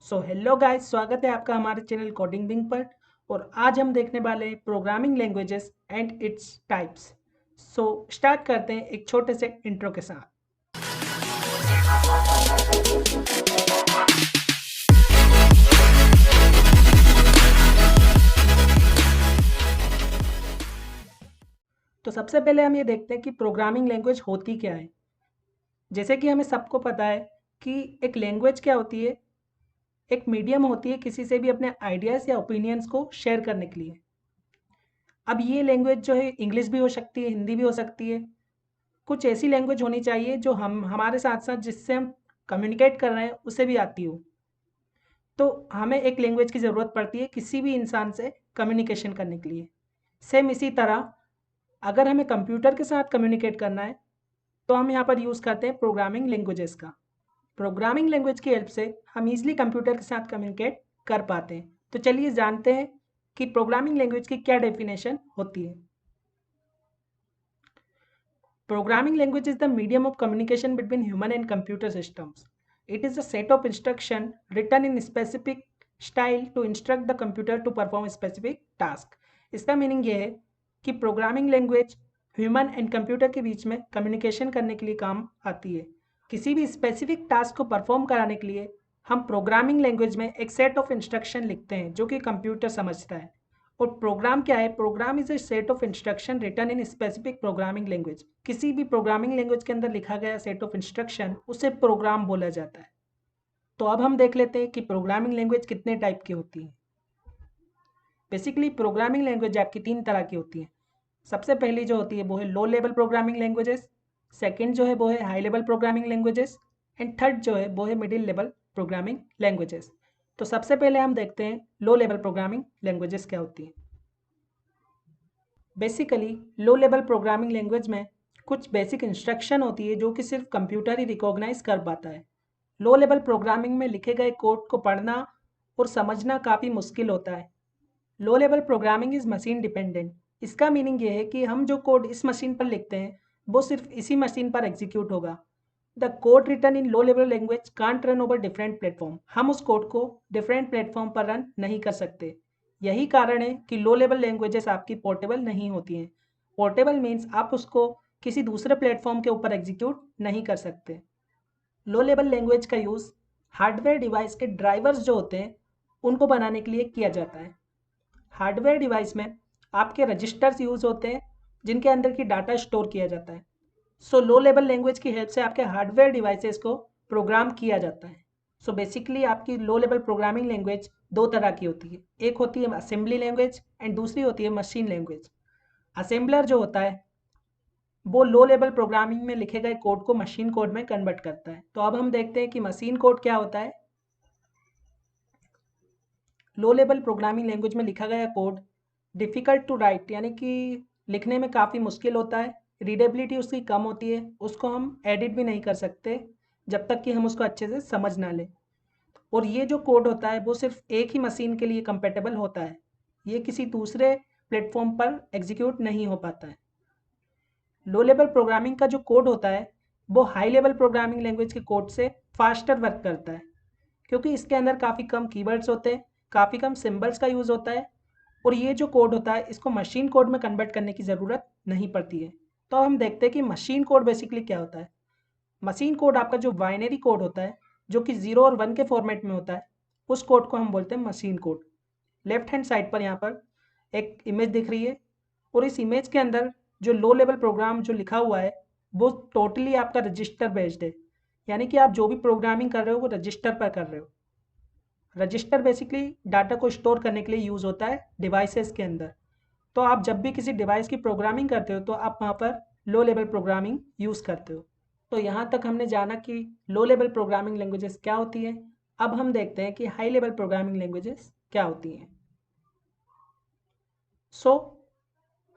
So hello guys, स्वागत है आपका हमारे चैनल कोडिंग विंग पर। और आज हम देखने वाले हैं programming languages and its types. So start करते हैं एक छोटे से इंट्रो के साथ। तो सबसे पहले हम ये देखते हैं कि प्रोग्रामिंग लैंग्वेज होती क्या है। जैसे कि हमें सबको पता है कि एक लैंग्वेज क्या होती है, एक मीडियम होती है किसी से भी अपने आइडियाज़ या ओपिनियंस को शेयर करने के लिए। अब ये लैंग्वेज जो है इंग्लिश भी हो सकती है, हिंदी भी हो सकती है। कुछ ऐसी लैंग्वेज होनी चाहिए जो हम हमारे साथ साथ जिससे हम कम्युनिकेट कर रहे हैं उसे भी आती हो। तो हमें एक लैंग्वेज की ज़रूरत पड़ती है किसी भी इंसान से कम्युनिकेशन करने के लिए। सेम इसी तरह अगर हमें कंप्यूटर के साथ कम्युनिकेट करना है तो हम यहाँ पर यूज़ करते हैं प्रोग्रामिंग लैंग्वेजेस का। प्रोग्रामिंग लैंग्वेज की हेल्प से हम ईजिली कंप्यूटर के साथ कम्युनिकेट कर पाते हैं। तो चलिए जानते हैं कि प्रोग्रामिंग लैंग्वेज की क्या डेफिनेशन होती है। Programming language is the medium of communication between human and computer systems. It is a set of instructions written in specific style to instruct the computer to perform a specific task. इसका meaning ये है कि programming language human and computer के बीच में communication करने के लिए काम आती है। किसी भी स्पेसिफिक टास्क को परफॉर्म कराने के लिए हम प्रोग्रामिंग लैंग्वेज में एक सेट ऑफ इंस्ट्रक्शन लिखते हैं जो कि कंप्यूटर समझता है। और प्रोग्राम क्या है? Program is a set of instruction written in specific programming language. किसी भी प्रोग्रामिंग लैंग्वेज के अंदर लिखा गया सेट ऑफ इंस्ट्रक्शन उसे प्रोग्राम बोला जाता है। तो अब हम देख लेते हैं कि प्रोग्रामिंग लैंग्वेज कितने टाइप की होती है। बेसिकली प्रोग्रामिंग लैंग्वेज आपकी तीन तरह की होती है। सबसे पहली जो होती है वो है low level programming languages, second जो है वो है high level programming languages, and third जो है वो है मिडिल लेवल प्रोग्रामिंग लैंग्वेजेस। तो सबसे पहले हम देखते हैं लो लेवल प्रोग्रामिंग लैंग्वेजेस क्या होती है। Basically low level programming language में कुछ बेसिक इंस्ट्रक्शन होती है जो कि सिर्फ कंप्यूटर ही रिकॉग्नाइज कर पाता है। लो लेवल प्रोग्रामिंग में लिखे गए कोड को पढ़ना और समझना काफ़ी मुश्किल होता है। Low level programming is machine dependent. इसका मीनिंग ये है कि हम जो कोड इस मशीन पर लिखते हैं वो सिर्फ इसी मशीन पर एग्जीक्यूट होगा। The code written in low level language can't run over different platform. हम उस कोड को डिफरेंट प्लेटफॉर्म पर रन नहीं कर सकते। यही कारण है कि लो लेवल लैंग्वेजेस आपकी पोर्टेबल नहीं होती हैं। पोर्टेबल मीन्स आप उसको किसी दूसरे प्लेटफॉर्म के ऊपर एग्जीक्यूट नहीं कर सकते। लो लेवल लैंग्वेज का यूज़ हार्डवेयर डिवाइस के ड्राइवर्स जो होते हैं उनको बनाने के लिए किया जाता है। हार्डवेयर डिवाइस में आपके रजिस्टर्स यूज़ होते हैं जिनके अंदर की डाटा स्टोर किया जाता है। सो लो लेवल लैंग्वेज की हेल्प से आपके हार्डवेयर डिवाइसेस को प्रोग्राम किया जाता है। सो बेसिकली आपकी लो लेवल प्रोग्रामिंग लैंग्वेज दो तरह की होती है, एक होती है असेंबली लैंग्वेज एंड दूसरी होती है मशीन लैंग्वेज। असेंबलर जो होता है वो लो लेवल प्रोग्रामिंग में लिखे गए कोड को मशीन कोड में कन्वर्ट करता है। तो अब हम देखते हैं कि मशीन कोड क्या होता है। लो लेवल प्रोग्रामिंग लैंग्वेज में लिखा गया कोड डिफ़िकल्ट टू राइट यानी कि लिखने में काफ़ी मुश्किल होता है, रीडेबिलिटी उसकी कम होती है, उसको हम एडिट भी नहीं कर सकते जब तक कि हम उसको अच्छे से समझ ना लें। और ये जो कोड होता है वो सिर्फ एक ही मशीन के लिए कंपेटेबल होता है, ये किसी दूसरे प्लेटफॉर्म पर एग्जीक्यूट नहीं हो पाता है। लो लेवल प्रोग्रामिंग का जो कोड होता है वो हाई लेवल प्रोग्रामिंग लैंग्वेज के कोड से फास्टर वर्क करता है, क्योंकि इसके अंदर काफ़ी कम कीवर्ड्स होते हैं, काफ़ी कम सिंबल्स का यूज़ होता है, और ये जो कोड होता है इसको मशीन कोड में कन्वर्ट करने की ज़रूरत नहीं पड़ती है। तो हम देखते हैं कि मशीन कोड बेसिकली क्या होता है। मशीन कोड आपका जो बाइनरी कोड होता है जो कि 0 और 1 के फॉर्मेट में होता है, उस कोड को हम बोलते हैं machine code. Left hand side पर यहाँ पर एक इमेज दिख रही है, और इस इमेज के अंदर जो लो लेवल प्रोग्राम जो लिखा हुआ है वो टोटली आपका रजिस्टर बेस्ड है, यानी कि आप जो भी प्रोग्रामिंग कर रहे हो वो रजिस्टर पर कर रहे हो। रजिस्टर बेसिकली डाटा को स्टोर करने के लिए यूज़ होता है डिवाइसेस के अंदर। तो आप जब भी किसी डिवाइस की प्रोग्रामिंग करते हो तो आप वहाँ पर लो लेवल प्रोग्रामिंग यूज़ करते हो। तो यहाँ तक हमने जाना कि लो लेवल प्रोग्रामिंग लैंग्वेजेस क्या होती है। अब हम देखते हैं कि हाई लेवल प्रोग्रामिंग लैंग्वेजेस क्या होती हैं। So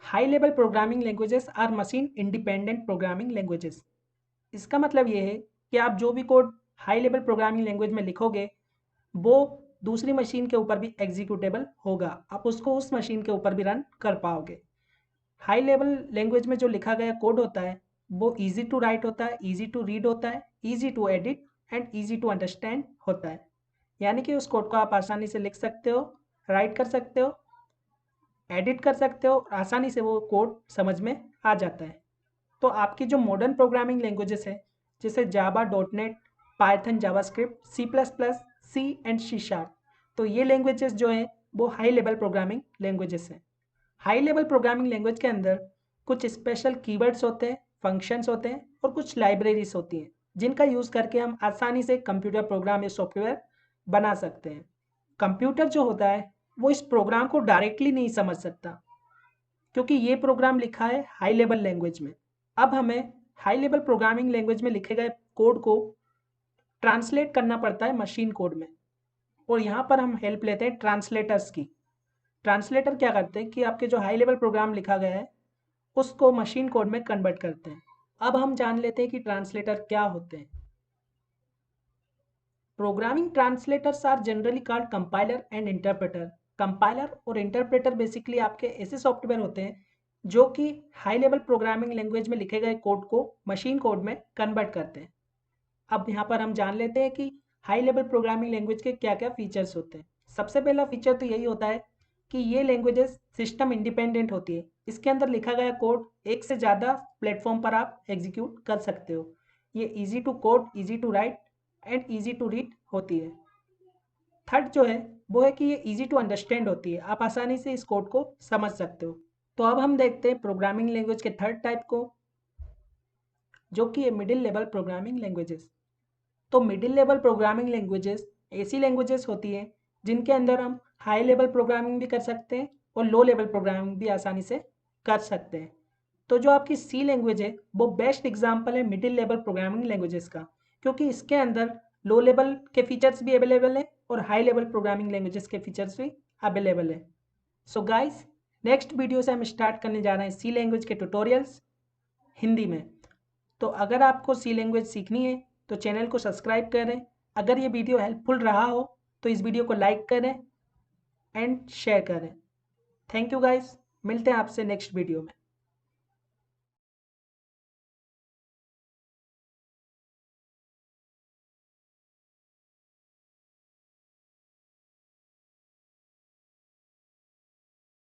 high level programming languages are machine independent programming languages. इसका मतलब ये है कि आप जो भी code high level programming language में लिखोगे वो दूसरी मशीन के ऊपर भी एग्जीक्यूटेबल होगा, आप उसको उस मशीन के ऊपर भी रन कर पाओगे। हाई लेवल लैंग्वेज में जो लिखा गया कोड होता है वो ईजी टू राइट होता है, ईजी टू रीड होता है, easy to edit and easy to understand होता है। यानी कि उस कोड को आप आसानी से लिख सकते हो, राइट कर सकते हो, एडिट कर सकते हो और आसानी से वो कोड समझ में आ जाता है। तो आपकी जो मॉडर्न प्रोग्रामिंग लैंग्वेजेस है जैसे Java, dot net, Python, JavaScript, C plus plus, C and C sharp, तो ये लैंग्वेजेस जो हैं वो हाई लेवल प्रोग्रामिंग लैंग्वेजेस हैं। हाई लेवल प्रोग्रामिंग लैंग्वेज के अंदर कुछ स्पेशल कीवर्ड्स होते हैं, फंक्शंस होते हैं और कुछ लाइब्रेरीज होती हैं जिनका यूज़ करके हम आसानी से कंप्यूटर प्रोग्राम या सॉफ्टवेयर बना सकते हैं। कंप्यूटर जो होता है वो इस प्रोग्राम को डायरेक्टली नहीं समझ सकता क्योंकि ये प्रोग्राम लिखा है हाई लेवल लैंग्वेज में। अब हमें हाई लेवल प्रोग्रामिंग लैंग्वेज में लिखे गए कोड को ट्रांसलेट करना पड़ता है मशीन कोड में, और यहाँ पर हम हेल्प लेते हैं ट्रांसलेटर्स की। ट्रांसलेटर क्या करते हैं कि आपके जो हाई लेवल प्रोग्राम लिखा गया है उसको मशीन कोड में कन्वर्ट करते हैं। अब हम जान लेते हैं कि ट्रांसलेटर क्या होते हैं। Programming translators are generally called compiler and interpreter. Compiler और इंटरप्रेटर बेसिकली आपके ऐसे सॉफ्टवेयर होते हैं जो कि हाई लेवल प्रोग्रामिंग लैंग्वेज में लिखे गए कोड को मशीन कोड में कन्वर्ट करते हैं। अब यहाँ पर हम जान लेते हैं कि हाई लेवल प्रोग्रामिंग लैंग्वेज के क्या क्या फीचर्स होते हैं। सबसे पहला फीचर तो यही होता है कि ये लैंग्वेजेस सिस्टम इंडिपेंडेंट होती है। इसके अंदर लिखा गया कोड एक से ज़्यादा प्लेटफॉर्म पर आप एग्जीक्यूट कर सकते हो। ये easy to code, easy to write and easy to read होती है। थर्ड जो है वो है कि ये इजी टू अंडरस्टैंड होती है, आप आसानी से इस कोड को समझ सकते हो। तो अब हम देखते हैं प्रोग्रामिंग लैंग्वेज के थर्ड टाइप को, जो कि है मिडिल लेवल प्रोग्रामिंग लैंग्वेजेस। तो मिडिल लेवल प्रोग्रामिंग लैंग्वेजेस ऐसी लैंग्वेजेस होती हैं जिनके अंदर हम हाई लेवल प्रोग्रामिंग भी कर सकते हैं और लो लेवल प्रोग्रामिंग भी आसानी से कर सकते हैं। तो जो आपकी सी लैंग्वेज है वो बेस्ट एग्जांपल है मिडिल लेवल प्रोग्रामिंग लैंग्वेजेस का, क्योंकि इसके अंदर लो लेवल के फीचर्स भी अवेलेबल है और हाई लेवल प्रोग्रामिंग लैंग्वेजेस के फीचर्स भी अवेलेबल है। सो गाइस, नेक्स्ट वीडियो से हम स्टार्ट करने जा रहे हैं सी लैंग्वेज के ट्यूटोरियल्स हिंदी में। तो अगर आपको सी लैंग्वेज सीखनी है तो चैनल को सब्सक्राइब करें। अगर ये वीडियो हेल्पफुल रहा हो तो इस वीडियो को लाइक करें एंड शेयर करें। थैंक यू गाइस, मिलते हैं आपसे नेक्स्ट वीडियो में।